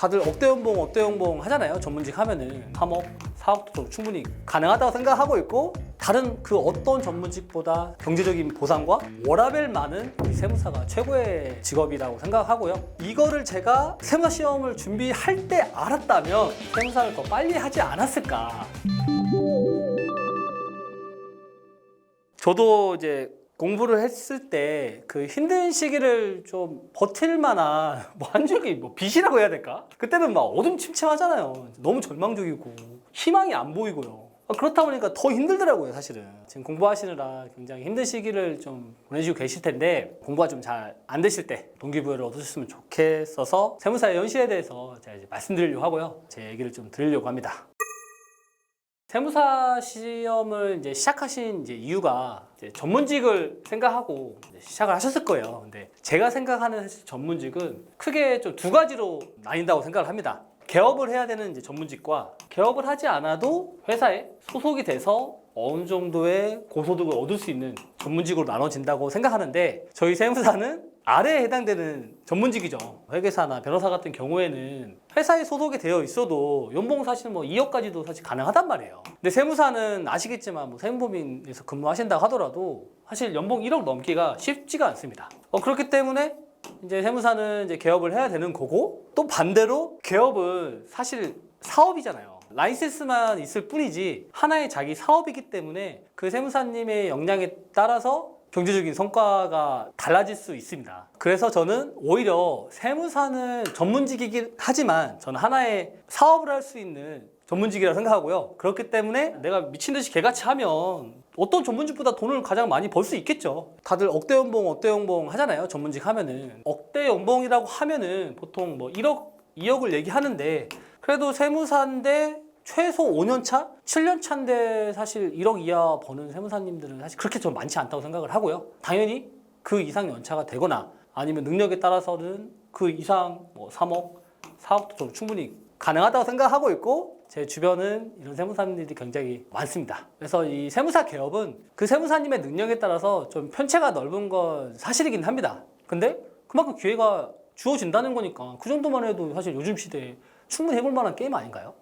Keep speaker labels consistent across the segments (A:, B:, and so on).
A: 다들 억대 연봉 하잖아요. 전문직 하면은 3억, 4억도 좀 충분히 가능하다고 생각하고 있고, 다른 그 어떤 전문직보다 경제적인 보상과 워라밸 많은 우리 세무사가 최고의 직업이라고 생각하고요. 이거를 제가 세무사 시험을 준비할 때 알았다면 세무사를 더 빨리 하지 않았을까. 저도 이제 공부를 했을 때 그 힘든 시기를 좀 버틸 만한 한 줄기 빛이라고 해야 될까? 그때는 막 어둠침침하잖아요. 너무 절망적이고 희망이 안 보이고요. 그렇다 보니까 더 힘들더라고요, 사실은. 지금 공부하시느라 굉장히 힘든 시기를 좀 보내시고 계실 텐데, 공부가 좀 잘 안 되실 때 동기부여를 얻으셨으면 좋겠어서 세무사의 연시에 대해서 제가 이제 말씀드리려고 하고요. 제 얘기를 좀 드리려고 합니다. 세무사 시험을 이제 시작하신 이유가 이제 전문직을 생각하고 이제 시작을 하셨을 거예요. 근데 제가 생각하는 전문직은 크게 좀 두 가지로 나뉜다고 생각을 합니다. 개업을 해야 되는 이제 전문직과 개업을 하지 않아도 회사에 소속이 돼서 어느 정도의 고소득을 얻을 수 있는 전문직으로 나눠진다고 생각하는데, 저희 세무사는 아래에 해당되는 전문직이죠. 회계사나 변호사 같은 경우에는 회사에 소속이 되어 있어도 연봉 사실 2억까지도 사실 가능하단 말이에요. 근데 세무사는 아시겠지만 세무법인에서 근무하신다고 하더라도 사실 연봉 1억 넘기가 쉽지가 않습니다. 그렇기 때문에 이제 세무사는 이제 개업을 해야 되는 거고, 또 반대로 개업은 사실 사업이잖아요. 라이센스만 있을 뿐이지 하나의 자기 사업이기 때문에 그 세무사님의 역량에 따라서 경제적인 성과가 달라질 수 있습니다. 그래서 저는 오히려 세무사는 전문직이긴 하지만 저는 하나의 사업을 할 수 있는 전문직이라고 생각하고요. 그렇기 때문에 내가 미친 듯이 개같이 하면 어떤 전문직보다 돈을 가장 많이 벌 수 있겠죠. 다들 억대 연봉 하잖아요. 전문직 하면은. 억대 연봉이라고 하면은 보통 1억, 2억을 얘기하는데, 그래도 세무사인데 최소 5년 차? 7년 차인데 사실 1억 이하 버는 세무사님들은 사실 그렇게 좀 많지 않다고 생각을 하고요. 당연히 그 이상 연차가 되거나 아니면 능력에 따라서는 그 이상 3억, 4억도 좀 충분히 가능하다고 생각하고 있고, 제 주변은 이런 세무사님들이 굉장히 많습니다. 그래서 이 세무사 개업은 그 세무사님의 능력에 따라서 좀 편차가 넓은 건 사실이긴 합니다. 근데 그만큼 기회가 주어진다는 거니까 그 정도만 해도 사실 요즘 시대에 충분히 해볼 만한 게임 아닌가요?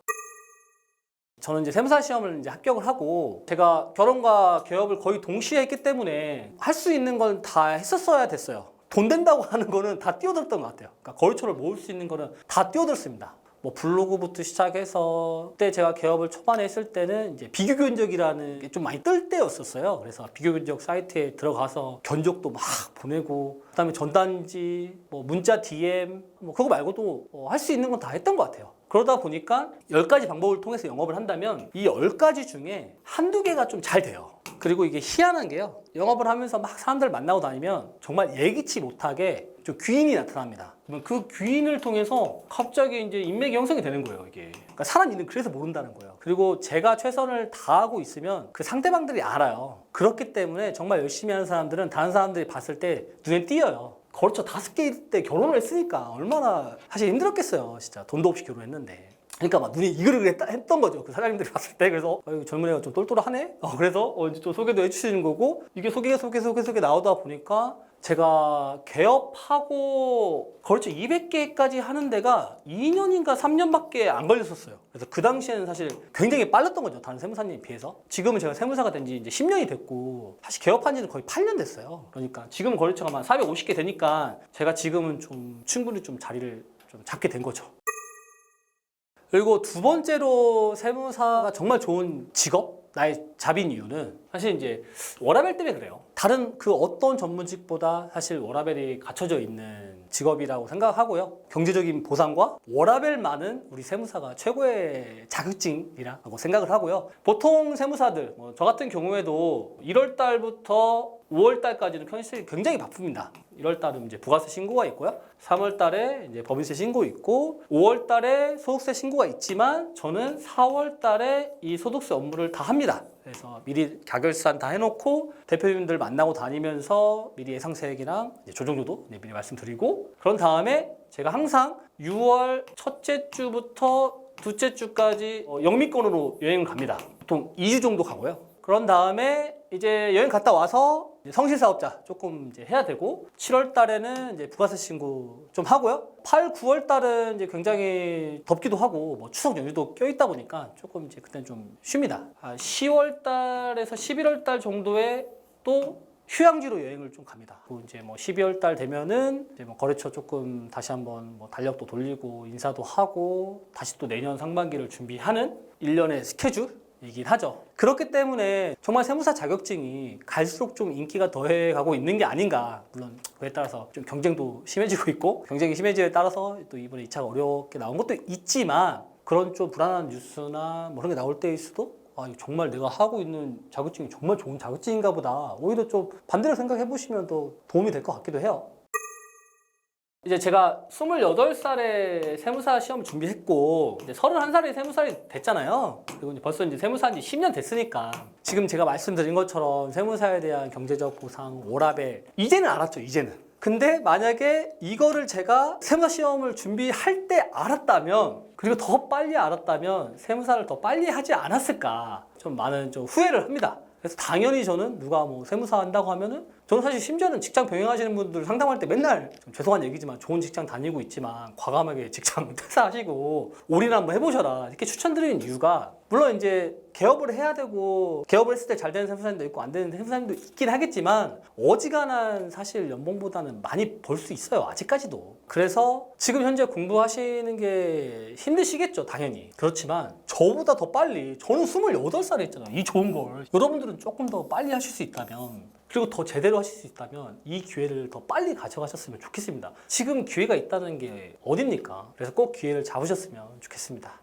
A: 저는 이제 세무사 시험을 이제 합격을 하고, 제가 결혼과 개업을 거의 동시에 했기 때문에 할 수 있는 건 다 했었어야 됐어요. 돈 된다고 하는 거는 다 뛰어들었던 것 같아요. 그러니까 거래처를 모을 수 있는 거는 다 뛰어들었습니다. 블로그부터 시작해서, 그때 제가 개업을 초반에 했을 때는 이제 비교견적이라는 게 좀 많이 뜰 때였었어요. 그래서 비교견적 사이트에 들어가서 견적도 막 보내고, 그다음에 전단지, 문자 DM, 그거 말고도 할 수 있는 건 다 했던 것 같아요. 그러다 보니까 10가지 방법을 통해서 영업을 한다면 이 10가지 중에 한두 개가 좀 잘 돼요. 그리고 이게 희한한 게요, 영업을 하면서 막 사람들 만나고 다니면 정말 예기치 못하게 좀 귀인이 나타납니다. 그러면 그 귀인을 통해서 갑자기 이제 인맥이 형성이 되는 거예요, 이게. 그러니까 사람 일은 그래서 모른다는 거예요. 그리고 제가 최선을 다하고 있으면 그 상대방들이 알아요. 그렇기 때문에 정말 열심히 하는 사람들은 다른 사람들이 봤을 때 눈에 띄어요. 거래처 5개일 때 결혼을 했으니까 얼마나 사실 힘들었겠어요. 진짜 돈도 없이 결혼했는데. 그러니까 막 눈이 이글이글 했던 거죠, 그 사장님들이 봤을 때. 그래서 젊은 애가 좀 똘똘하네? 그래서 이제 좀 소개도 해주시는 거고, 이게 소개 나오다 보니까 제가 개업하고 거래처 200개까지 하는 데가 2년인가 3년밖에 안 걸렸었어요. 그래서 그 당시에는 사실 굉장히 빨랐던 거죠, 다른 세무사님에 비해서. 지금은 제가 세무사가 된 지 이제 10년이 됐고, 사실 개업한 지는 거의 8년 됐어요. 그러니까 지금은 거래처가 한 450개 되니까 제가 지금은 좀 충분히 좀 자리를 좀 잡게 된 거죠. 그리고 두 번째로 세무사가 정말 좋은 직업? 나의 잡인 이유는 사실 이제 워라밸 때문에 그래요. 다른 그 어떤 전문직보다 사실 워라밸이 갖춰져 있는 직업이라고 생각하고요. 경제적인 보상과 워라밸 많은 우리 세무사가 최고의 자격증이라고 생각을 하고요. 보통 세무사들, 저 같은 경우에도 1월 달부터 5월 달까지는 굉장히 바쁩니다. 1월 달은 이제 부가세 신고가 있고요. 3월 달에 이제 법인세 신고 있고, 5월 달에 소득세 신고가 있지만 저는 4월 달에 이 소득세 업무를 다 합니다. 그래서 미리 가결산 다 해놓고 대표님들 만나고 다니면서 미리 예상세액이랑 조정조도 미리 말씀드리고, 그런 다음에 제가 항상 6월 첫째 주부터 둘째 주까지 영미권으로 여행을 갑니다. 보통 2주 정도 가고요. 그런 다음에 이제 여행 갔다 와서 성실사업자 조금 이제 해야 되고 7월 달에는 이제 부가세 신고 좀 하고요. 8, 9월 달은 이제 굉장히 덥기도 하고 뭐 추석 연휴도 껴있다 보니까 조금 이제 그때는 좀 쉽니다. 10월 달에서 11월 달 정도에 또 휴양지로 여행을 좀 갑니다. 그리고 이제 뭐 12월 달 되면은 이제 뭐 거래처 조금 다시 한번 뭐 달력도 돌리고 인사도 하고 다시 또 내년 상반기를 준비하는 1년의 스케줄이긴 하죠. 그렇기 때문에 정말 세무사 자격증이 갈수록 좀 인기가 더해가고 있는 게 아닌가. 물론 그에 따라서 좀 경쟁도 심해지고 있고 경쟁이 심해지에 따라서 또 이번에 2차가 어렵게 나온 것도 있지만 그런 좀 불안한 뉴스나 뭐 그런 게 나올 때일수도 이거 정말 내가 하고 있는 자격증이 정말 좋은 자격증인가 보다. 오히려 좀 반대로 생각해 보시면 더 도움이 될 것 같기도 해요. 이제 제가 28살에 세무사 시험 준비했고 이제 31살에 세무사이 됐잖아요. 그리고 이제 벌써 이제 세무사한 지 10년 됐으니까 지금 제가 말씀드린 것처럼 세무사에 대한 경제적 보상, 워라밸 이제는 알았죠. 이제는. 근데 만약에 이거를 제가 세무사 시험을 준비할 때 알았다면 그리고 더 빨리 알았다면 세무사를 더 빨리 하지 않았을까 좀 많은 좀 후회를 합니다. 그래서 당연히 저는 누가 뭐 세무사 한다고 하면은 저는 사실 심지어는 직장 병행하시는 분들 상담할 때 맨날 좀 죄송한 얘기지만 좋은 직장 다니고 있지만 과감하게 직장 퇴사하시고 올인 한번 해보셔라 이렇게 추천드리는 이유가 물론 이제 개업을 해야 되고 개업을 했을 때 잘 되는 세무사님도 있고 안 되는 세무사님도 있긴 하겠지만 어지간한 사실 연봉보다는 많이 벌 수 있어요 아직까지도. 그래서 지금 현재 공부하시는 게 힘드시겠죠 당연히. 그렇지만 저보다 더 빨리 저는 28살에 했잖아요 이 좋은 걸. 여러분들은 조금 더 빨리 하실 수 있다면 그리고 더 제대로 하실 수 있다면 이 기회를 더 빨리 가져가셨으면 좋겠습니다. 지금 기회가 있다는 게 어딥니까? 그래서 꼭 기회를 잡으셨으면 좋겠습니다.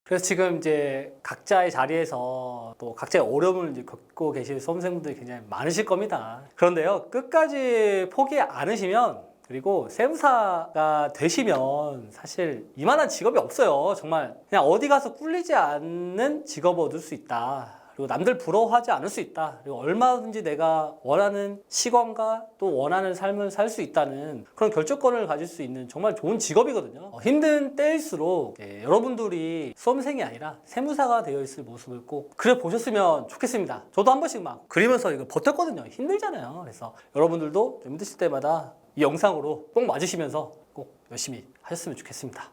A: 그래서 지금 이제 각자의 자리에서 또 각자의 어려움을 이제 겪고 계실 수험생분들이 굉장히 많으실 겁니다. 그런데요, 끝까지 포기 않으시면 그리고 세무사가 되시면 사실 이만한 직업이 없어요. 정말 그냥 어디 가서 꿀리지 않는 직업을 얻을 수 있다. 그리고 남들 부러워하지 않을 수 있다. 그리고 얼마든지 내가 원하는 시간과 또 원하는 삶을 살 수 있다는 그런 결정권을 가질 수 있는 정말 좋은 직업이거든요. 힘든 때일수록 여러분들이 수험생이 아니라 세무사가 되어 있을 모습을 꼭 그려 보셨으면 좋겠습니다. 저도 한 번씩 막 그리면서 이거 버텼거든요. 힘들잖아요. 그래서 여러분들도 좀 힘드실 때마다 이 영상으로 꼭 맞으시면서 꼭 열심히 하셨으면 좋겠습니다.